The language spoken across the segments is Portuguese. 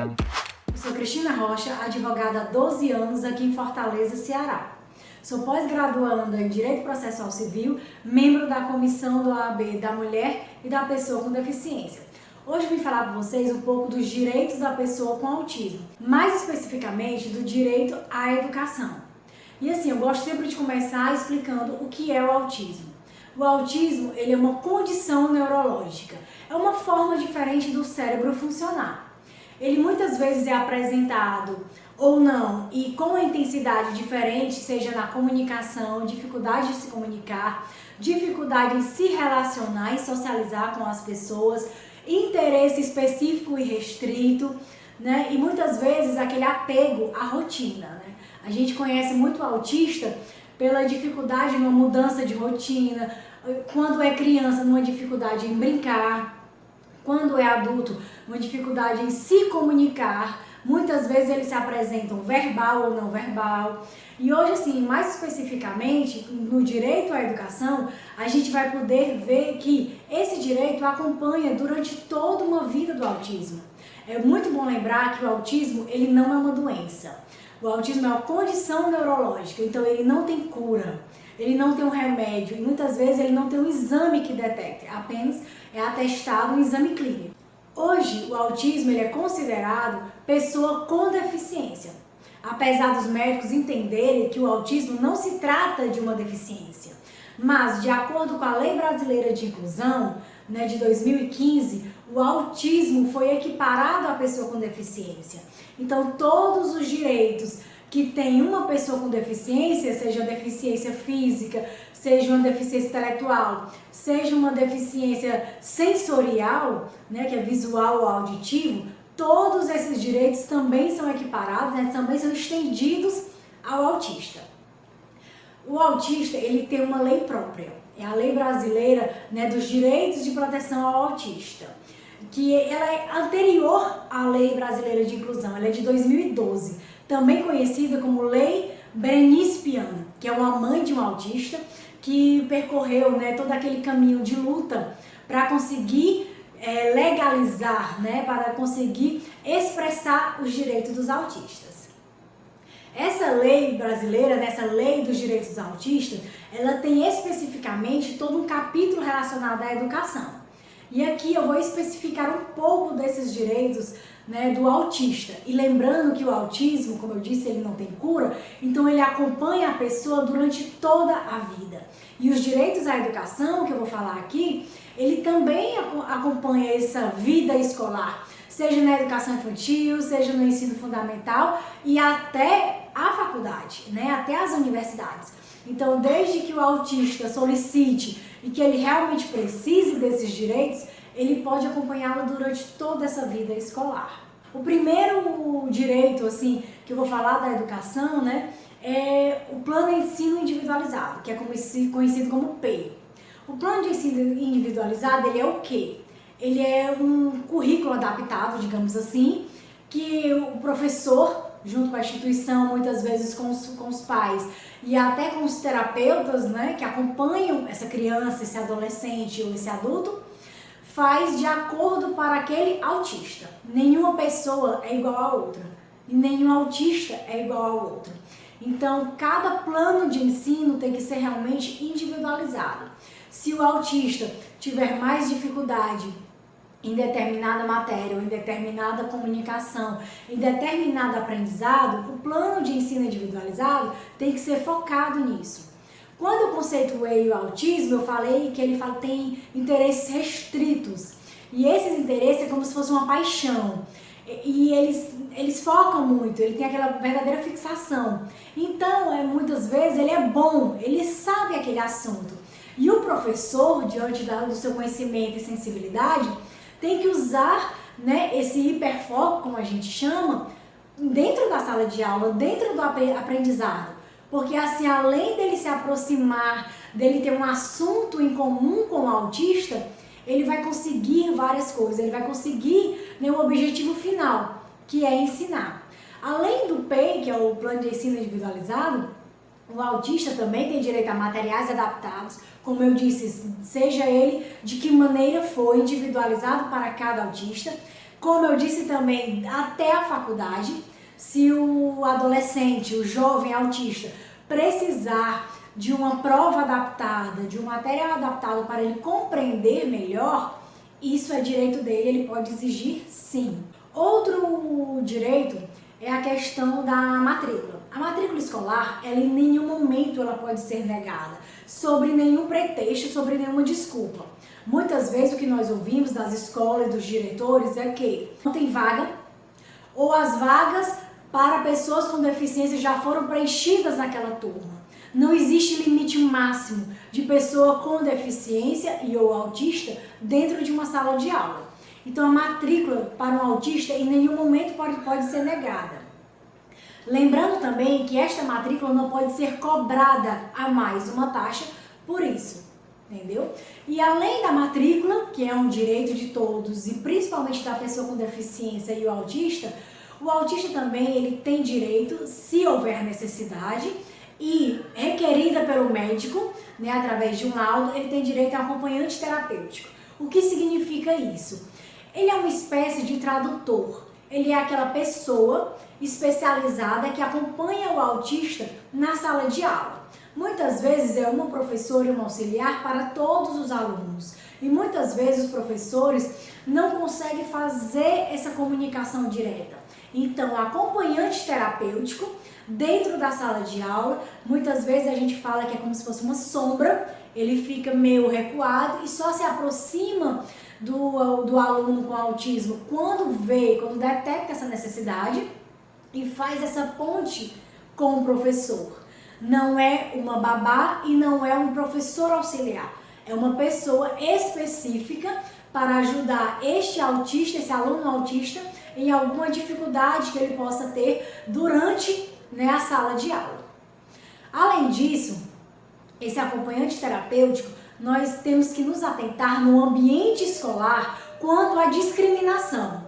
Eu sou Cristina Rocha, advogada há 12 anos aqui em Fortaleza, Ceará. Sou pós-graduanda em Direito Processual Civil, membro da Comissão do OAB da Mulher e da Pessoa com Deficiência. Hoje vim falar para vocês um pouco dos direitos da pessoa com autismo, mais especificamente do direito à educação. E assim, eu gosto sempre de começar explicando o que é o autismo. O autismo, ele é uma condição neurológica, é uma forma diferente do cérebro funcionar. Ele muitas vezes é apresentado ou não e com a intensidade diferente, seja na comunicação, dificuldade de se comunicar, dificuldade em se relacionar e socializar com as pessoas, interesse específico e restrito, né? E muitas vezes aquele apego à rotina, né? A gente conhece muito o autista pela dificuldade numa mudança de rotina, quando é criança, numa dificuldade em brincar, quando é adulto, uma dificuldade em se comunicar. Muitas vezes eles se apresentam verbal ou não verbal. E hoje, assim, mais especificamente, no direito à educação, a gente vai poder ver que esse direito acompanha durante toda uma vida do autismo. É muito bom lembrar que o autismo, ele não é uma doença. O autismo é uma condição neurológica, então ele não tem cura, ele não tem um remédio e muitas vezes ele não tem um exame que detecte, apenas é atestado um exame clínico. Hoje, o autismo ele é considerado pessoa com deficiência, apesar dos médicos entenderem que o autismo não se trata de uma deficiência, mas de acordo com a Lei Brasileira de Inclusão, né, de 2015, o autismo foi equiparado à pessoa com deficiência. Então, todos os direitos que tem uma pessoa com deficiência, seja deficiência física, seja uma deficiência intelectual, seja uma deficiência sensorial, né, que é visual ou auditivo, todos esses direitos também são equiparados, né, também são estendidos ao autista. O autista, ele tem uma lei própria, é a Lei Brasileira, né, dos Direitos de Proteção ao Autista, que ela é anterior à Lei Brasileira de Inclusão, ela é de 2012, também conhecida como Lei Berenice-Piano, que é uma mãe de um autista que percorreu, né, todo aquele caminho de luta para conseguir legalizar, né, para conseguir expressar os direitos dos autistas. Essa lei brasileira, nessa lei dos direitos dos autistas, ela tem especificamente todo um capítulo relacionado à educação. E aqui eu vou especificar um pouco desses direitos, né, do autista. E lembrando que o autismo, como eu disse, ele não tem cura, então ele acompanha a pessoa durante toda a vida. E os direitos à educação, que eu vou falar aqui, ele também acompanha essa vida escolar, seja na educação infantil, seja no ensino fundamental e até a faculdade, né, até as universidades. Então, desde que o autista solicite e que ele realmente precise desses direitos, ele pode acompanhá-lo durante toda essa vida escolar. O primeiro direito, assim, que eu vou falar da educação, né, é o Plano de Ensino Individualizado, que é conhecido como PEI. O Plano de Ensino Individualizado, ele é o quê? Ele é um currículo adaptado, digamos assim, que o professor, junto com a instituição, muitas vezes com os pais e até com os terapeutas, né, que acompanham essa criança, esse adolescente ou esse adulto, faz de acordo para aquele autista. Nenhuma pessoa é igual a outra e nenhum autista é igual ao outro. Então, cada plano de ensino tem que ser realmente individualizado. Se o autista tiver mais dificuldade em determinada matéria, ou em determinada comunicação, em determinado aprendizado, o plano de ensino individualizado tem que ser focado nisso. Quando eu conceituei o autismo, eu falei que ele tem interesses restritos. E esses interesses é como se fosse uma paixão. E eles focam muito, ele tem aquela verdadeira fixação. Então, muitas vezes, ele é bom, ele sabe aquele assunto. E o professor, diante do seu conhecimento e sensibilidade, tem que usar, né, esse hiperfoco, como a gente chama, dentro da sala de aula, dentro do aprendizado. Porque assim, além dele se aproximar, dele ter um assunto em comum com o autista, ele vai conseguir várias coisas, ele vai conseguir, né, um objetivo final, que é ensinar. Além do PEI, que é o Plano de Ensino Individualizado, o autista também tem direito a materiais adaptados, como eu disse, seja ele de que maneira for individualizado para cada autista. Como eu disse também, até a faculdade, se o adolescente, o jovem autista, precisar de uma prova adaptada, de um material adaptado para ele compreender melhor, isso é direito dele, ele pode exigir sim. Outro direito é a questão da matrícula. A matrícula escolar, ela em nenhum momento ela pode ser negada, sobre nenhum pretexto, sobre nenhuma desculpa. Muitas vezes o que nós ouvimos das escolas e dos diretores é que não tem vaga, ou as vagas para pessoas com deficiência já foram preenchidas naquela turma. Não existe limite máximo de pessoa com deficiência e ou autista dentro de uma sala de aula. Então a matrícula para um autista em nenhum momento pode ser negada. Lembrando também que esta matrícula não pode ser cobrada a mais uma taxa por isso, entendeu? E além da matrícula, que é um direito de todos e principalmente da pessoa com deficiência e o autista também ele tem direito, se houver necessidade e requerida pelo médico, né, através de um laudo, ele tem direito a acompanhante terapêutico. O que significa isso? Ele é uma espécie de tradutor. Ele é aquela pessoa especializada que acompanha o autista na sala de aula. Muitas vezes é uma professora e um auxiliar para todos os alunos. E muitas vezes os professores não conseguem fazer essa comunicação direta. Então, acompanhante terapêutico dentro da sala de aula, muitas vezes a gente fala que é como se fosse uma sombra, ele fica meio recuado e só se aproxima do aluno com autismo quando detecta essa necessidade e faz essa ponte com o professor. Não é uma babá e não é um professor auxiliar, é uma pessoa específica para ajudar este autista, esse aluno autista, em alguma dificuldade que ele possa ter durante, né, a sala de aula. Além disso, esse acompanhante terapêutico, nós temos que nos atentar no ambiente escolar quanto à discriminação.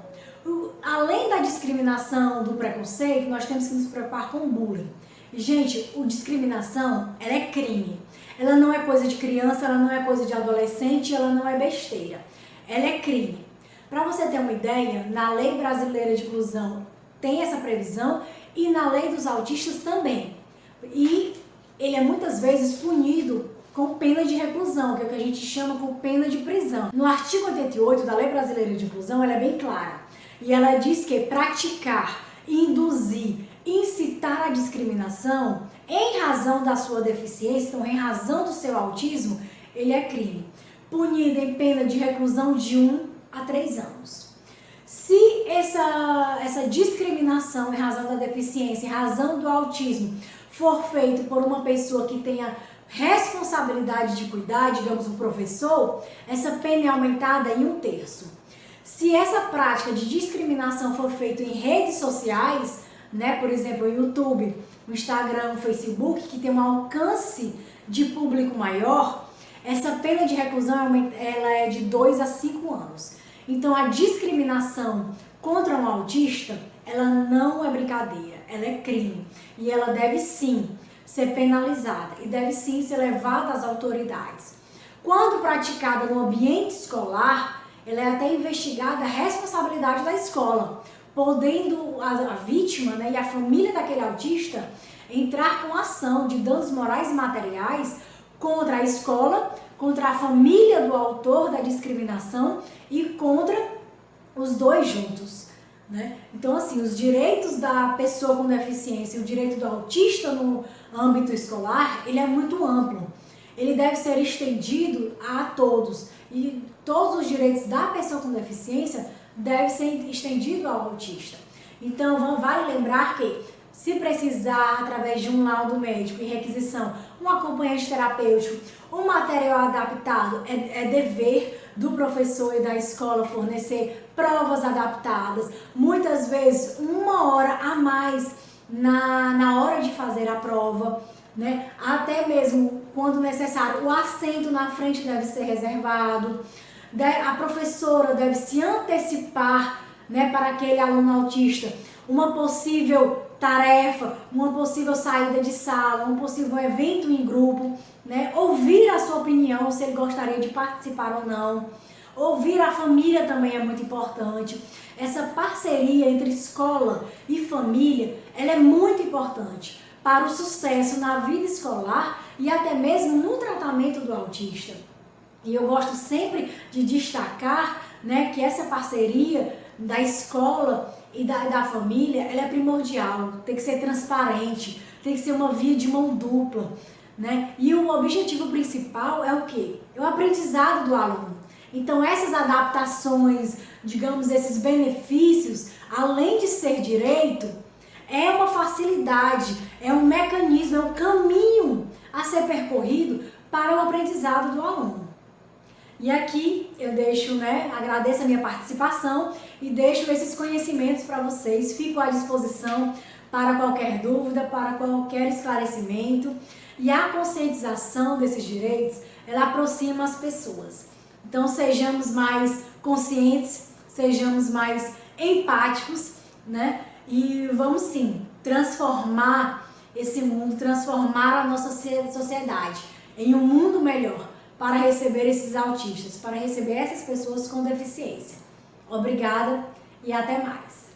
Além da discriminação, do preconceito, nós temos que nos preocupar com o bullying. Gente, a discriminação, ela é crime. Ela não é coisa de criança, ela não é coisa de adolescente, ela não é besteira. Ela é crime. Para você ter uma ideia, na Lei Brasileira de Inclusão tem essa previsão e na Lei dos Autistas também. E ele é muitas vezes punido com pena de reclusão, que é o que a gente chama com pena de prisão. No artigo 88 da Lei Brasileira de Inclusão, ela é bem clara. E ela diz que praticar, induzir, incitar a discriminação em razão da sua deficiência, então em razão do seu autismo, ele é crime. Punido em pena de reclusão de 1 a 3 anos. Se essa discriminação em razão da deficiência, em razão do autismo, for feito por uma pessoa que tenha responsabilidade de cuidar, digamos um professor, essa pena é aumentada em 1/3. Se essa prática de discriminação for feita em redes sociais, né, por exemplo, o YouTube, o Instagram, o Facebook, que tem um alcance de público maior, essa pena de reclusão ela é de 2 a 5 anos. Então, a discriminação contra um autista, ela não é brincadeira, ela é crime. E ela deve sim ser penalizada e deve sim ser levada às autoridades. Quando praticada no ambiente escolar, ela é até investigada a responsabilidade da escola, podendo a vítima, né, e a família daquele autista entrar com ação de danos morais e materiais contra a escola, contra a família do autor da discriminação e contra os dois juntos, né? Então, assim, os direitos da pessoa com deficiência e o direito do autista no âmbito escolar, ele é muito amplo. Ele deve ser estendido a todos e todos os direitos da pessoa com deficiência devem ser estendidos ao autista. Então, vale lembrar que se precisar, através de um laudo médico e requisição, um acompanhante terapêutico, um material adaptado, é dever do professor e da escola fornecer provas adaptadas, muitas vezes 1 hora a mais na hora de fazer a prova, né? Até mesmo quando necessário, o assento na frente deve ser reservado, a professora deve se antecipar, né, para aquele aluno autista uma possível tarefa, uma possível saída de sala, um possível evento em grupo, né? Ouvir a sua opinião, se ele gostaria de participar ou não. Ouvir a família também é muito importante. essa parceria entre escola e família, ela é muito importante para o sucesso na vida escolar e até mesmo no tratamento do autista. E eu gosto sempre de destacar, né, que essa parceria da escola e da família, ela é primordial, tem que ser transparente, tem que ser uma via de mão dupla, né? E o objetivo principal é o quê? É o aprendizado do aluno. Então essas adaptações, digamos, esses benefícios, além de ser direito, é uma facilidade, é um mecanismo, é um caminho a ser percorrido para o aprendizado do aluno. E aqui eu deixo, né, agradeço a minha participação e deixo esses conhecimentos para vocês. Fico à disposição para qualquer dúvida, para qualquer esclarecimento. E a conscientização desses direitos, ela aproxima as pessoas. Então sejamos mais conscientes, sejamos mais empáticos, né? E vamos sim transformar esse mundo, transformar a nossa sociedade em um mundo melhor para receber esses autistas, para receber essas pessoas com deficiência. Obrigada e até mais!